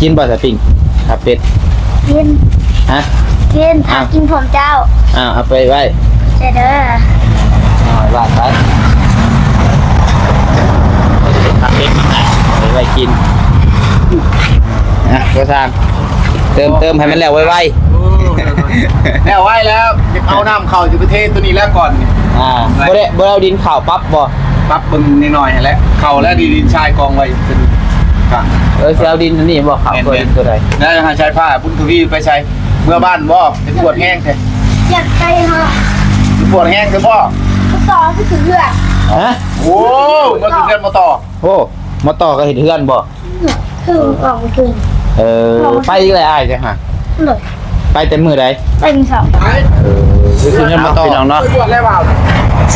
กินบ่สปิงครับเป็ด กิน ฮะ กินหากินผมเจ้า เอาไปไว้ เด้อ วาดไปครับเป็ดไปไว้กินก็ทางเติมให้มันแล้วไว แล้วไว้แล้วเอาน้ำเข่าอยู่ประเทศตัวนี้แล้วก่อน บ่เอาดินข่าวปั๊บบ่ ปั๊บบึงนิดหน่อยแล้วเข่าแล้วดินชายกองไว้เป็นกลาง สิเอาดินนี่บ่ข่าวตัวดินตัวใด แล้วหาชายผ้าบุญทวีไปใช้เมื่อบ้านบ่เป็นปวดแห้งแท้ อยากไปฮะ ปวดแห้งคือบ่ ก็สอนก็ถึงเพื่อน ฮะ โอ้มาถึงกันมาต่อ โอ้มาต่อก็เห็นเฮือนบ่ คือออกมาคืน ไปอีกแล้วอ้ายจังฮะ เลย ไปแต่มื้อใด เป็นสอง คือเงินมาต่อพี่น้องเนาะ ปวดแล้วเปล่า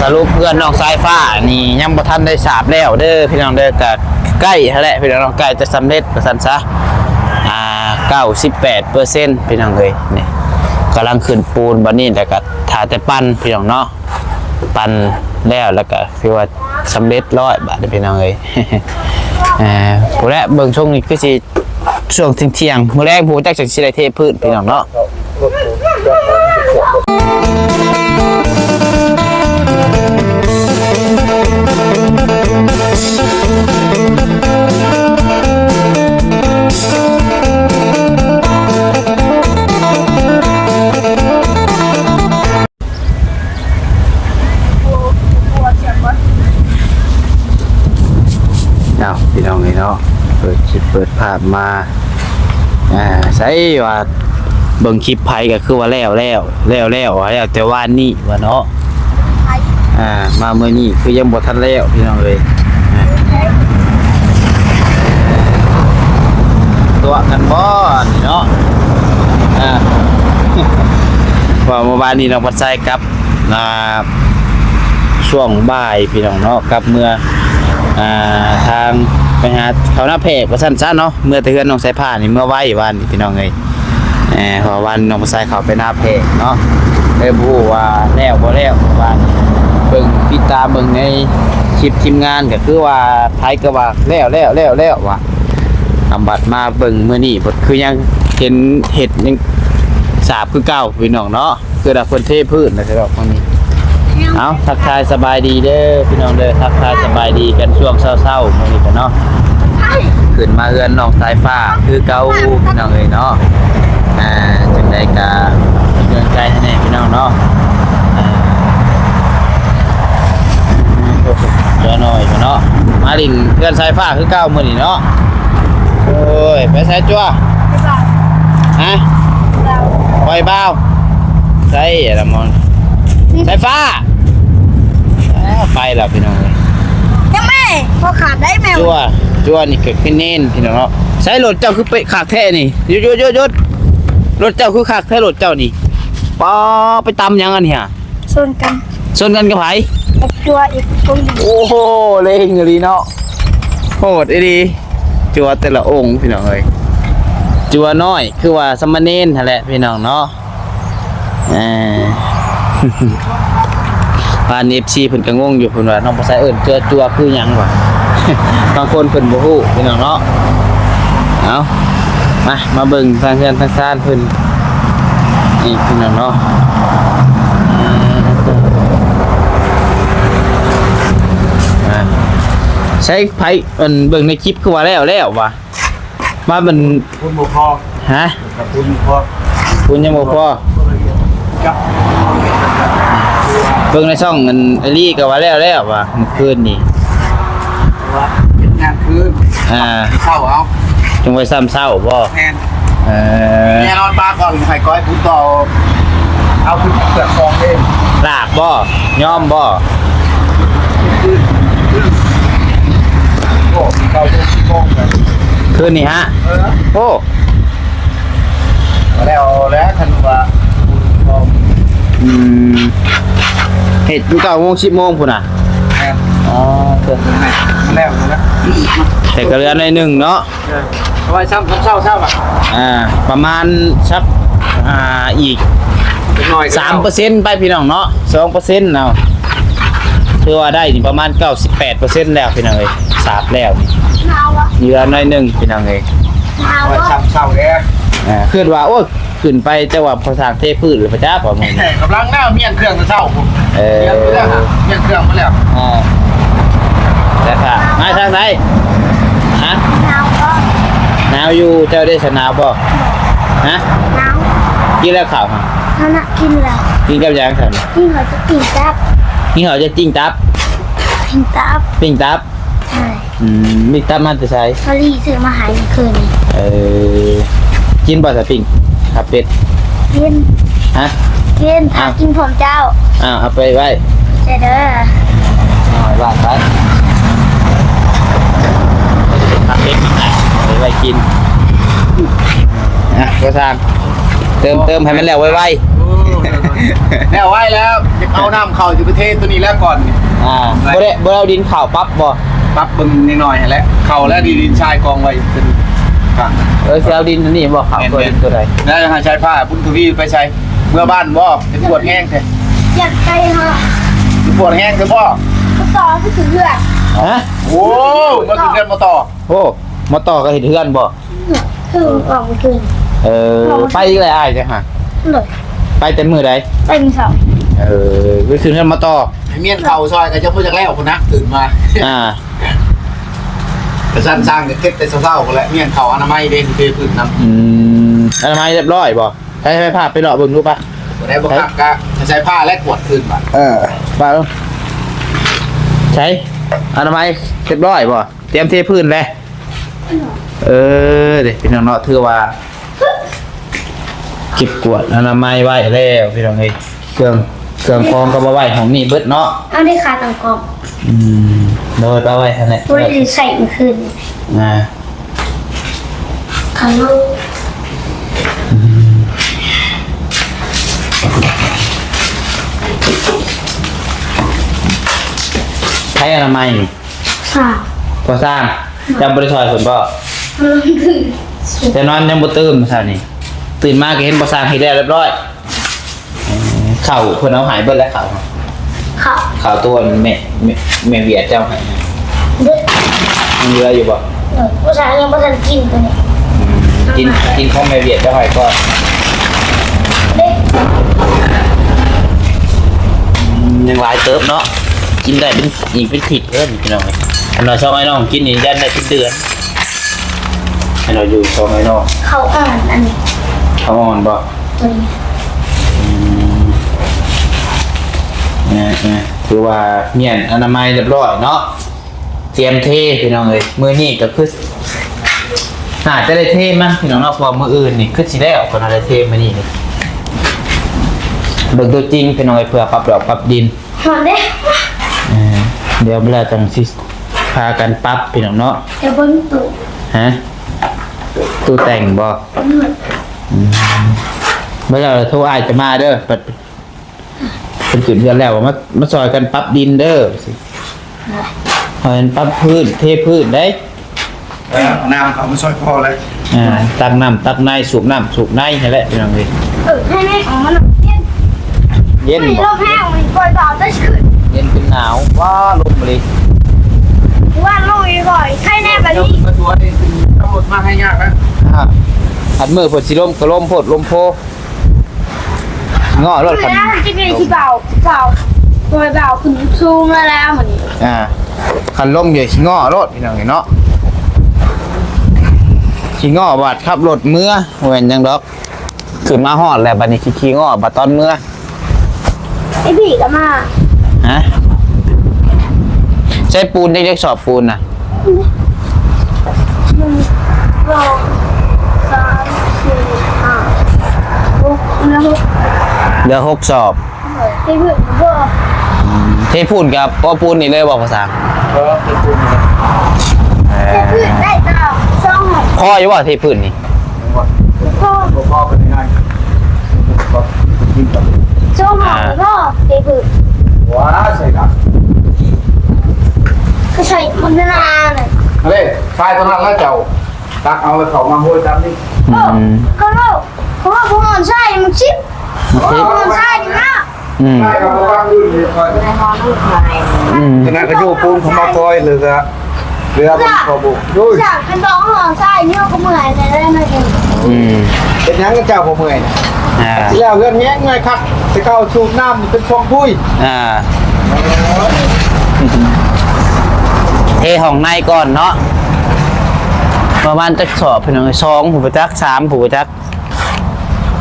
สรุปเพื่อนน้องสายฟ้านี่ยังบ่ทันได้สาบแล้วเด้อพี่น้องเด้อก็ใกล้แหละพี่น้องใกล้จะสำเร็จว่าซั่นซะ98%พี่น้องเอ้ยนี่กำลังขึ้นปูนบัดนี้แล้วก็ท่าแต่ปั้นพี่น้องเนาะปั้นแล้วก็คือว่าสำเร็จ100 บาทพี่น้องเอ้ย ผู้แรกเบิ่งช่วงนี้คือสิช่วงเที่ยงๆมื้อแรกผู้จักสิได้เทพื้นพี่น้องเนาะ เอาพี่น้องนี่เนาะเปิดภาพมาใช่ว่าเบิ่งคลิปไผก็คือว่าแล้วแต่ว่านี่ว่าเนาะมาเมื่อนี้คือยังบ่ทันแล้วพี่น้องเอ้ยตัวกันบ่นี่เนาะว่าเมื่อวานนี้เราพัดใส่กับช่วงบ่ายพี่น้องเนาะกับเมื่อทางไปหาเขาหน้าเพกว่าสั้นๆเนาะเมื่อแต่เฮือนน้องสายผ้านี่เมื่อไหววันพี่น้องเอ้ยพอวันน้องสายเขาไปหน้าเพกเนาะเลยพูดว่าแล้วบ่แล้ววันเบิ่งติดตามเบิ่งในคลิปทีมงานก็คือว่าไผก็ว่าแล้วว่ะทำบัตรมาเบิ่งมื้อนี้บ่คือยังเห็นเห็ดยังสาบคือเก่าพี่น้องเนาะคือดับเพิ่นเทพื้นนะครับตรงนี้เอาทักทายสบายดีเด้อพี่น้องเด้อทักทายสบายดีกันช่วงเช้าๆมื้อนี้กันเนาะขึ้นมาเฮือนน้องสายฟ้าคือเก่าพี่น้องเอ้ยเนาะจังได๋ก็เตือนใจแน่พี่น้องเนาะเดี๋ยวหน่อยเนาะมาดินเฮือนสายฟ้าคือเก่ามื้อนี้เนาะโอ้ยไปใส่จั่วฮะปล่อยบ่าวใส่ละมอนสายฟ้าไปแล้วพี่น้องเลย ยังไม่พอขาดได้แมว จั่วนี่เกิดขึ้นเน้นพี่น้องเนาะใช้รถเจ้าคือไปขากแท้นี่หยุดรถเจ้าคือขากแท้รถเจ้านี่ปอไปตำยังอันเนี่ย ชนกัน ชนกันกับไผ ตัวอีกคนหนึ่ง โอ้โหเล่งเลยเนาะโหดไอ้ดีจั่วแต่ละองค์พี่น้องเลยจั่วน้อยคือว่าสมณเณรนั่นแหละพี่น้องเนาะพานFC เพิ่นก็งงอยู่เพิ่นว่าน้องบ่ใส่เอิ้นจั่วคือหยังวะ บางคนเพิ่นบ่ฮู้พี่น้องเนาะเอามาเบิ่งทางเฮือนทางซ่านเพิ่นนี่พี่น้องเนาะใช้ไผเบิ่งในคลิปคือว่าแล้วว่ะมามัน คุณบ่พอ ฮะ กับคุณพอ คุณยังบ่พอ กับ เบิ่งในช่องไอลี่ก็ว่าแล้วว่ะเมื่อคืนนี่ ว่าเป็นงานคืนเช้าเอา จงไว้ซ้ำเช้าบ่ แทน เออ แน่นอนปลาก่อนไข่ก้อยพุทต่อเอาขึ้นเปลือกฟองเอง ลากบ่ยอมบ่ โอ้เกาเป็นโมงกัน คืนนี้ฮะโอ้ แล้วคันว่า เฮ็ดอยู่9:00 น 10:00 นพุ่นน่ะ แม่ อ๋อเพิ่น แล้วนะ แต่ก็เหลือในหนึ่งเนาะ เอาไว้ซ้ำเช้าอ่ะ ประมาณสักอีก หน่อย 3%ไปพี่น้องเนาะ 2%เนาะคือว่าได้นี่ประมาณ 98% แล้วพี่น้องเอ้ยสาบแล้วนี่ หนาวอ่ะ เหลือน้อยหนึงพี่น้องเอ้ย เอา ไว้ ก็ ช้ำเศร้าแก ขึ้นว่าโอ้ยขึ้นไปจังหวัดพอสร้างเทพืชหรือพระเจ้าพอมึง กำลังหน้าเมียนเครื่องเศร้าผมเมียนไปแล้วฮะเมียนเครื่องมาแล้ว แต่ค่ะมาทางไหนฮะ เอาก็ หนาวอยู่เจ้าได้สนาวบ่ฮะ เอา กินแล้วข่าวฮะ เขาน่ะกินแล้ว กินกับยังสัน กินเขาจะกินตับ นี่เขาจะจิ้งตับ กินตับ ปิ้งตับ ใช่ มีตับมันจะใช้ เขาลีซื้อมาหายเมื่อคืนนี้ กินบ่สปิ้งครับเป็ด กิน ฮะ กินถ้ากินผมเจ้า เอาไปไว้ เด้อ วางไว้ครับเป็ดเอาไปไว้กินก็สร้างเติมให้มันแล้วไว แล้วไว้แล้วเอาน้ำเข่าอยู่ประเทศตัวนี้แล้วก่อน บ่ได้บ่เอาดินข่าวปั๊บบ่ ปั๊บเบิ่งนิดหน่อยให้แล้วเข่าและดินชายกองไว้เป็นกลาง สิเอาดินนี่บ่ข่าวตัวดินตัวใด แล้วหาใช้ผ้าพุ่นทวีไปใช้เมื่อบ้านบ่เป็นปวดแห้งแท้ อยากไปฮะ ปวดแห้งคือบ่ ก็ต่อที่ถึงเลือด ฮะ โอ้มาถึงเดือนมาต่อ โอ้มาต่อก็เห็นเฮือนบ่ คือออกเมื่อคืน ไปอีกแล้วอ้ายจังฮะ เลย ไปแต่มื้อใด ไปมีสอง ก็คือเฮือนมาต่อ ให้เมียนเข่าซอยก็จะพูดจากแล้วคนนะตื่นมา แต่สร้างเก็บแต่เศร้าๆคนละเมียนเข่าอนามัยเด้คือพื้นน้ำ อนามัยเรียบร้อยบ่ให้พาไปเลาะเบิ่งดูป่ะ ได้บ่ครับก็ใช้ผ้าและกวดคืนมา ป่ะลูกใช้อนามัยเรียบร้อยบ่เตรียมเทพื้นแล้วเดี๋ยวพี่น้องเนาะถือว่าเก็บกวดอนามัยไว้แล้วพี่น้องเอ้ยเครื่องกรองก็บ่ไว้ของนี่เบิดเนาะ เอาได้ขาตังกอง โดยไปไว้หั่นแหละ ตัวนี้ใส่เมื่อคืน อ่า เขาลูก ใช้อนามัยนี่ สาว พอสร้างจำบริษัทผลบ่ เขาลูกคือ แต่นอนยังบ่ตื่นซะนี่ตื่นมาก็เห็นบ่สร้างให้แล้วเรียบร้อยเข่าเพิ่นเอาหายเบิดแล้วเข่า เขา เข่าตัวแม่เวียดเจ้าให้ เด็ก ยังเหลืออยู่บ่ ผู้ชายยังไม่ทันกินตัวนี้ กินของแม่เวียดเจ้าให้ก็ เด็ก ยังหลายเติบเนาะกินได้เป็นอีกเป็นผิดเพิ่นพี่น้องเอ้ยอันเราชอบไอ้น้องกินนี่ยันได้เป็นเดือนให้เราอยู่ชอบไอ้น้อง เขาอ่านอันนี้ เขาอ่อนบ่ ตัวนี้ คือว่าเมียนอนามัยเรียบร้อยเนาะเตรียมเทพี่น้องเอ้ยมื้อนี้ก็คือน่าจะได้เทมั้งพี่น้องเนาะเพราะมื้ออื่นนี่คือสิได้ออกคนอะไรเทมื้อนี้นี่เบิ่งตัวจริงพี่น้องเอ้ยเพื่อปรับดอกปรับดิน หอนเด้ เดี๋ยวเวลาจังสิพากันปรับพี่น้องเนาะ เดี๋ยวเบิ้งตู้ ฮะตู้แต่งบ่เมื่อเราโทรอ้ายจะมาเด้อเป็นจุดเดือนแล้วว่ามาซอยกันปรับดินเด้อสิซอยกันปรับพื้นเทพื้นได้ น้ำเขาไม่ช่วยพอเลย ตักน้ำตักในสูบน้ำสูบในนี่แหละพี่น้องเอ้ย ให้แม่ของมันเย็น เย็น ไม่ บ่ รอบแห้งมันปล่อยต่อได้ขึ้น เย็นเป็นหนาวว้าลมเลย ว่าลูกอีกบ่อยให้แน่แบบนี้ มาตัวนี้ตำรวจมาให้ยากนะ อัดมือผดสิลมก็ลมโพดลมโพง้อรถคัน แล้วจะเป็นที่เบาปล่อยเบาขึ้นสูงแล้วเหมือนนี้ คันลมอยู่ขี้ง้อรถพี่น้องเอ้ยเนาะขี้ง้อบาดขับรถเมื่อเว้นยังดอกขึ้นมาฮอดแล้วบัดนี้ขี้ง้อบาดตอนเมื่อ ไอ้พี่ก็มา ฮะใช้ปูนเล็กๆสอบปูนน่ะ 1 2 3 4 5 6แล้ว เหลือ6สอบ ไอ้เพื่อนก็ เทปูนกับบ่ปูนนี่เลยบอกภาษา เป็นปุ่มเลย ไอ้เพื่อนได้ต่อช่อง พ่ออยู่ว่าเทปูนนี่ พ่อ พ่อเป็นยังไงก็ยิ่งแบบ ช่องก็ไอ้เพื่อน ว้าใช่ครับ ก็ใช้มันนานเลย เฮ้ยชายตอนนั้นแล้วเจ้าตักเอาเขามาโหยจำนี่ ก็เล่าเพราะว่าพวกมันใช่มันชิปพวกมันใช่ดีมาก ใช่เขาบอกว่าอื่นเลยคอย ในห้องลูกชาย ขณะก็อยู่ปูนเขามาคอยเลยก็ เรือมันพอบุกดู จากคันบอกหอนใช่นี่ก็เหมือนแต่ได้มาเอง เป็นยังกันเจ้าผมเมื่อย อ่า ที่แล้วเรื่องแง่ง่ายครับจะเข้าสูบน้ำเป็นช่องพุ้ย อ่าเทห้องในก่อนเนาะประมาณจักสอบพี่น้อง2ผู้ประจักษ์3ผู้ประจักษ์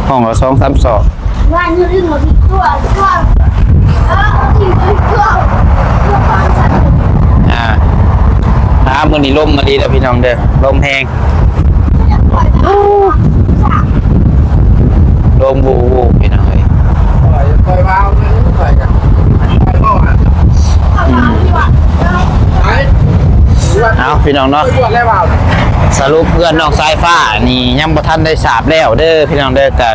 ห้องละ2-3 สอบ ว่านี่เรื่องของพี่ตัวที่ตัวความสัตย์ น้ำมันนี่ลมมาดีแล้วพี่น้องเด้อลมแห้ง จะปล่อยสาม ลมบูบูพี่น้องเอ้ย คอยว้าวนะคอยกันคอยว้าวอ่ะ เอามาดีกว่า ไอ้ เอาพี่น้องเนาะ ไปบวชแล้วว้าว สรุปเพื่อนน้องสายฟ้านี่ยังบ่ทันได้สาบแล้วเด้อพี่น้องเด้อก็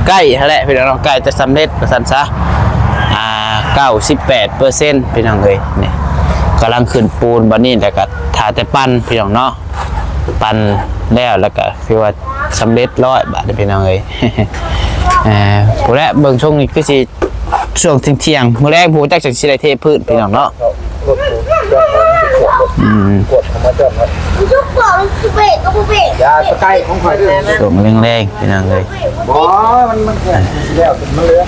ใกล้แหละพี่น้องใกล้จะสำเร็จประสันซะ98%พี่น้องเอ้ยนี่กำลังขึ้นปูนบัดนี้แล้วก็ทาแต่ปั้นพี่น้องเนาะปั้นแล้วก็คือว่าสำเร็จ100 บาทพี่น้องเอ้ย ผู้แรกเบิ่งช่วงนี้คือสิช่วงเที่ยงๆมื้อแรกผู้จักสิได้เทพื้นพี่น้องเนาะ กดเข้ามาจอดครับ ทุกบอกคือเบรกก็เบรก ยาสกายของข่อยด้วย ช่วงแรงๆพี่น้องเอ้ย อ๋อมันแข็งแล้วเป็นมะเร็ง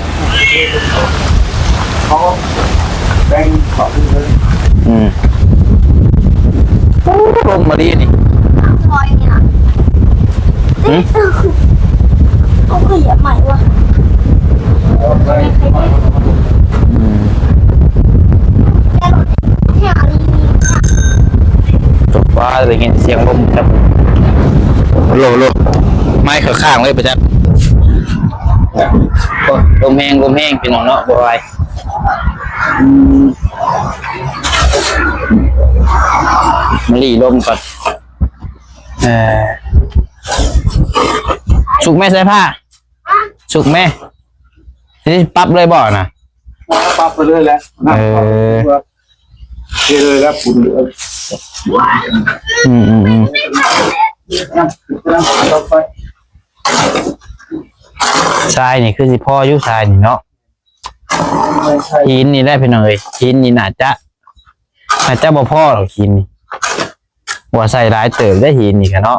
เขาแบ่งขอขึ้นเลย ลงมาดีนี่ คอยเนี่ยเขาขยับใหม่ว่ะแค่นี้ จบว่าอะไรเงี้ยเสียงลมครับโลไม่ข้างเลยประจักษ์ลมแห้งพี่น้องเนาะบ่ไหวมาลีลมก่อนสุกแม่ใส่ผ้าสุกแม่นี่ปั๊บเลยบ่อนะ ปั๊บไปเลยแล้วนะเทเลยแล้วปุ่นเลย ต่อไป ทรายนี่คือสิพ่อยุทรายนี่เนาะ ไม่ใช่ หินนี่ได้พี่น้องเอ้ยหินนี่น่าจะบ่พ่อหรอกหินนี่ว่าใส่ร้ายเติบได้หินนี่กันเนาะ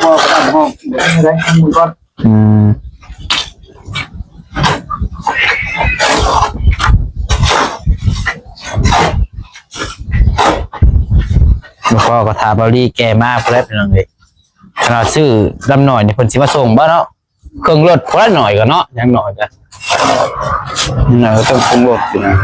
ห้องตั้งห้องเดี๋ยวให้ได้ข้อมูลก่อน แล้วก็ทาบารี่แก่มากพอแล้วพี่น้องเอ้ยขนาดซื้อลำหน่อยนี่เพิ่นสิมาส่งบ่เนาะเครื่องรถพอละหน่อยก็เนาะยังหน่อยก็ยังหน่อยก็ต้องเครื่องรถพี่น้อง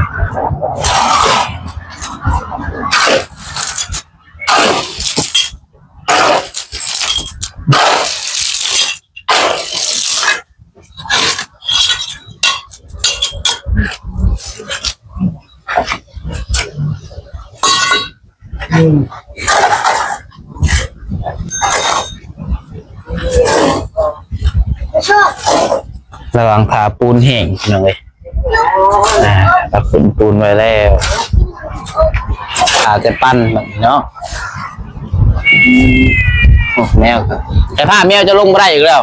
ชอบ ระวังทาปูนแห้งพี่น้องเอ้ยถ้าขึ้นปูนไว้แล้วทาแต่ปั้นแบบนี้เนาะโอ้แมวครับแต่ผ้าแมวจะลงบ่ได้อีกแล้ว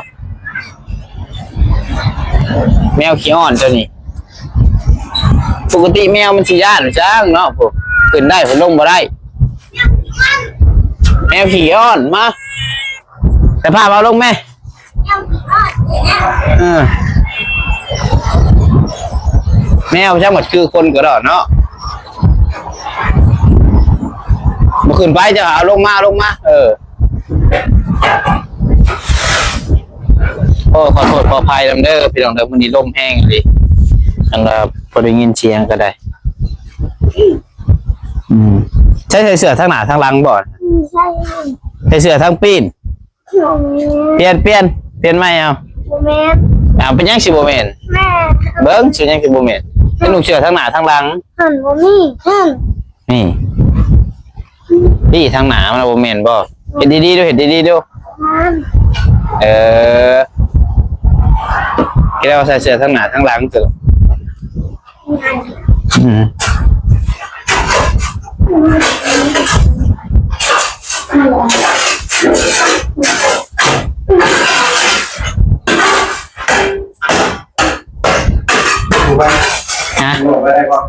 แมวขี้อ่อนตัวนี้ปกติแมวมันสิย่านจ้างเนาะพวกขึ้นได้ผมลงบ่ได้แมวขี้อ่อนมาแต่ผ้าเอาลงแม่ ยังอ่อนเนี่ย แมวช่างหมดคือคนก็ได้เนาะมาขึ้นไปจะเอาลงมาโอ้ขอโทษขออภัยลำเด้อพี่น้องเด้อวันนี้ลมแห้งเลยอันละพอได้ยินเสียงก็ได้ใช้เสื้อทั้งหน้าทั้งหลังบ่ ใช่ ใช้เสื้อทั้งปีน โมเมน เปลี่ยนไหมเอา โมเมน เป็นยังสิบ่แม่น แม่ เบิ้งสิยังสิบ่แม่นเป็นลูกเสื้อทั้งหน้าทั้งหลัง หันว่ามีหัน นี่ทั้งหน้ามันบ่แม่นบ่เห็นดีๆดูหัน คิดว่าใส่เสื้อทั้งหน้าทั้งหลังเถอะดูไป ฮะ ดูไปได้ก่อน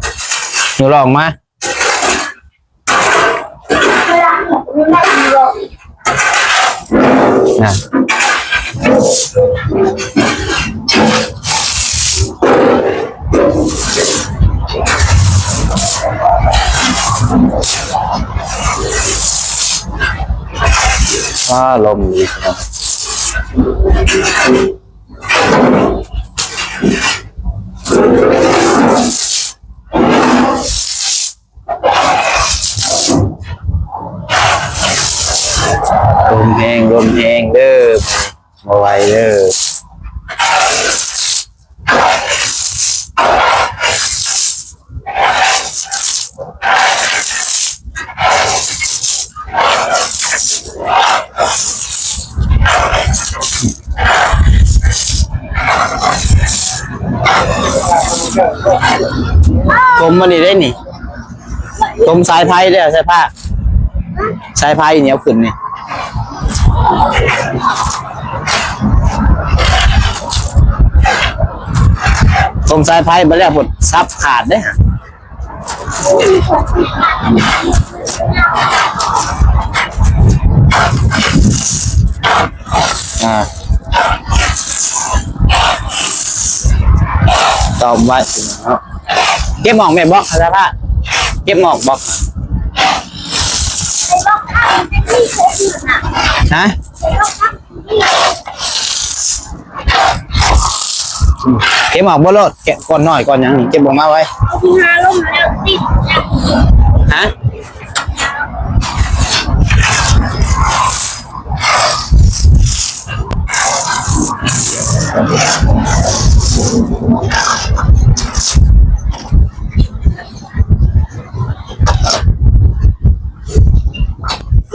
อยู่ลองมา นะลมดีนะลมแห้งเด้อมาไว้เด้อต้มมันนี่ได้นี่ต้มสายไพ่ได้สายผ้าสายไพ่เหนียวขึ้นนี่ต้มสายไพ่มาแล้วหมดซับขาดเด้ตอบไว้เก็บหมอกแม่บอกสายผ้าเก็บหมอกบอกฮะเก็บหมอกบ่โลดเก็บก่อนหน่อยก่อนยังนี่เก็บออกมาไว้หาลมแล้วติดฮะ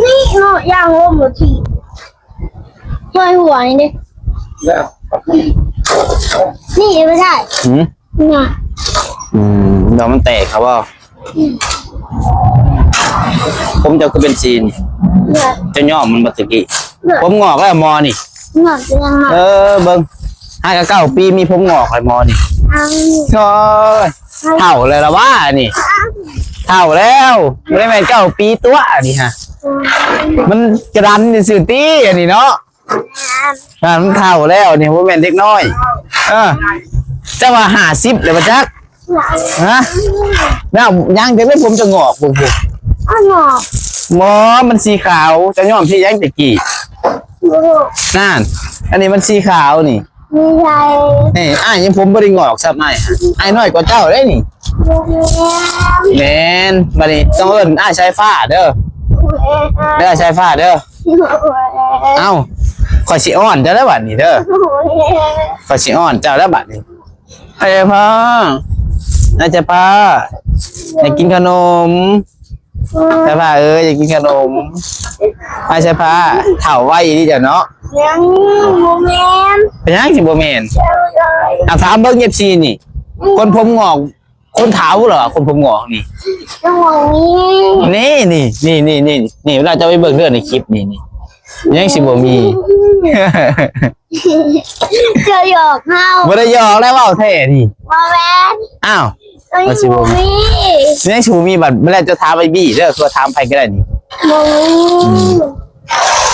นี่เนาะย่างลมหรือทีห้อยหัวนี่ดินี่ไม่ใช่เนี่ยเดี๋ยวมันแตกครับว่าผมจะคือเป็นซีนจะย่อมันบัตรกี้ผมงอกแล้วมอนี่งอกจะยังไงเบิ้ง5-9 ปีมีผมงอกไอ้มอนี่โอ้ยเท่าเลยละว่านี่เท่าแล้วไม่ได้แม่9 ปีตัวนี่ฮะมันกระดันสื่อตี้อันนี้เนาะมันเท่าแล้วนี่ว่าแม่เด็กน้อยจะว่า50เลยปะจักฮะแล้วยังจะไม่ผมจะงอกบุบงอกหมอมันสีขาวจะย่อมที่ยังตะกี้นั่นอันนี้มันสีขาวนี่ไม่ใช่นี่ยังผมบริงอกสับไอ้น้อยกว่าเจ้าได้นี่แมนมาดิต้องเอิ้นใช้ฟ้าเด้อใช้ฟ้าเด้อเอ้าขอสิอ้อนเจ้าได้บัดนี้เด้อขอสิอ้อนเจ้าได้บัดนี้ไอ้พ่อน่าจะป้าอยากกินขนมใช่ป่ะอยากกินขนมไม่ใช่ป่ะเถ่าไว้ที่จะเนาะยังโมเมนเป็นยังสิโมเมนถามเบิ้งเย็บซีนี่คนผมงอกคนเท้าเหรอคนผมงอกนี่จังหวะนี่เวลาจะไปเบิ้งเรื่องในคลิปนี่ยังสิบ่มีเจอหยอกเฮาบ่ได้หยอกแล้วว่าแท้นี่โมเมนอ้าวยังสิบ่มียังสิบ่มีบัดเมื่อจะถามไอ้บี้เด้อคือถามใครก็ได้นี่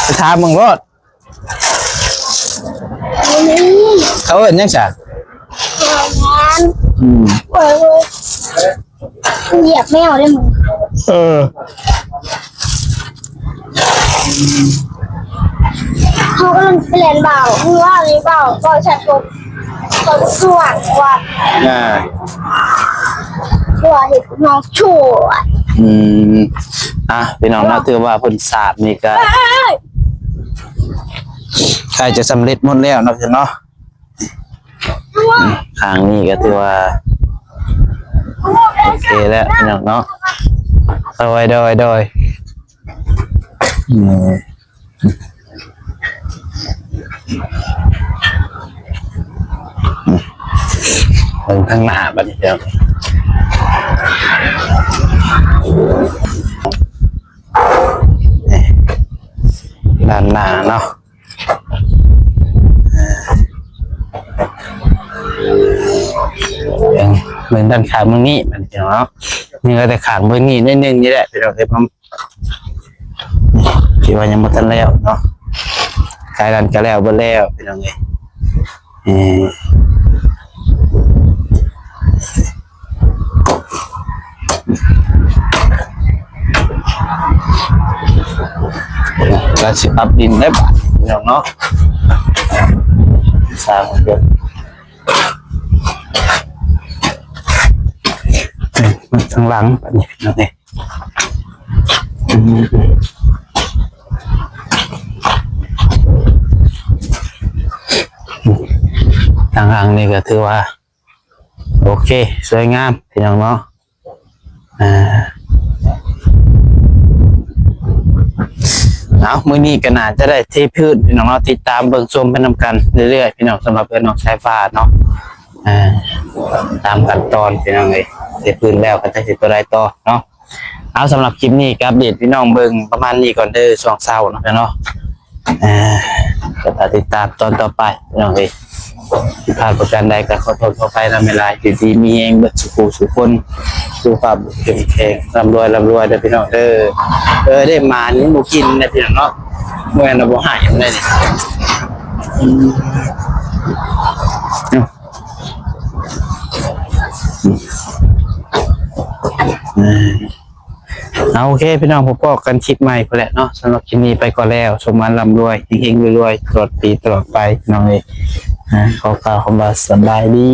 จะถามมึงรถเขาเอิ้นยังซะเหยียบไม่เอาได้มึงเขากำลังเปลี่ยนเบาเพราะว่านี้เบาชัดลงตัวส่วนว่าตัวเห็นน้องชั่วพี่น้องน่าถือว่าผลศาสตร์นี่ก็ใกล้จะสำเร็จหมดแล้วเนาะพี่เนาะทางนี้ก็ถือว่าโอเคแล้วพี่น้องเนาะเอาไว้โดยข้างหน้าบัดนี้เดี๋ยวด้านหน้าเนาะเหมือนด้านข้างมึงนี่มันเนาะนี่ก็แต่ข้างมึงนี่นิดนึงนี่แหละพี่น้องเห็นมั้ยคิดว่ายังไม่ทันแล้วเนาะ กายดันก็แล้วเบ่แล้วพี่น้องเอ้ยก็สิอัพดินได้บ่พี่น้องเนาะสร้างเพิ่นมาทางหลังแบบนี้พี่น้องเอ้ยทางหลังนี่ก็ถือว่าโอเคสวยงามพี่น้องเนาะเอามื้อนี้ก็น่าจะได้เทพื้นพี่น้องเนาะติดตามเบิ่งชมไปนำกันเรื่อยๆพี่น้องสำหรับเพื่อนน้องสายฟ้าเนาะตามขั้นตอนพี่น้องเอ้ยเทพื้นแล้วก็จะสิตัวใดต่อเนาะเอาสำหรับคลิปนี้ก็อัปเดตพี่น้องเบิ่งประมาณนี้ก่อนเด้อช่วงเช้าเนาะพี่น้องก็ติดตามตอนต่อไปพี่น้องเอ้ยที่ผ่านประการใดก็ขอโทษขออภัยนำเวลาอยู่ดีมีเองเบิดสุขคนสุขภาพแข็งแรงร่ำรวยเด้อพี่น้องเด้อได้มานี่บ่กินนะพี่น้องเนาะบ่แม่นบ่หายได้นี่เอาโอเคพี่น้องพบกันคลิปใหม่พอแหละเนาะสำหรับคลิปนี้ไปก่อนแล้วสมหวังร่ำรวยเฮงๆรวยๆตลอดปีตลอดไปน้องเอ้ยขอกล่าวคำว่าสบายดี